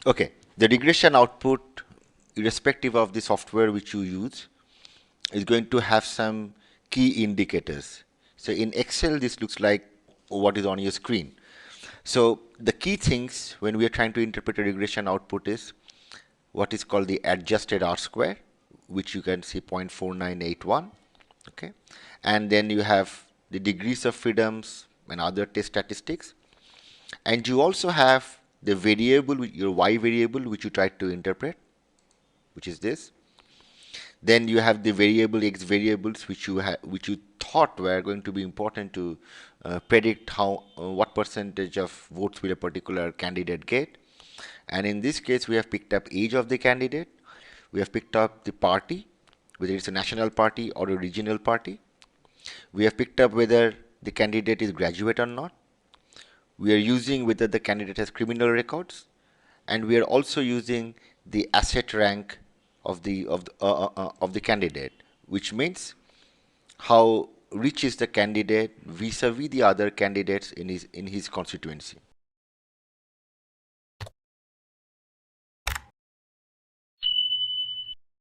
Okay, the regression output, irrespective of the software which you use, is going to have some key indicators. So in Excel, this looks like what is on your screen. So the key things when we are trying to interpret a regression output is what is called the adjusted R square, which you can see 0.4981. Okay, and then you have the degrees of freedoms and other test statistics, and you also have the variable, your y variable, which you try to interpret, which is this. Then you have the variable x variables, which you thought were going to be important to predict how what percentage of votes will a particular candidate get. And in this case, we have picked up age of the candidate. We have picked up the party, whether it's a national party or a regional party. We have picked up whether the candidate is graduate or not. We are using whether the candidate has criminal records, and we are also using the asset rank of the candidate, which means how rich is the candidate vis-a-vis the other candidates in his constituency.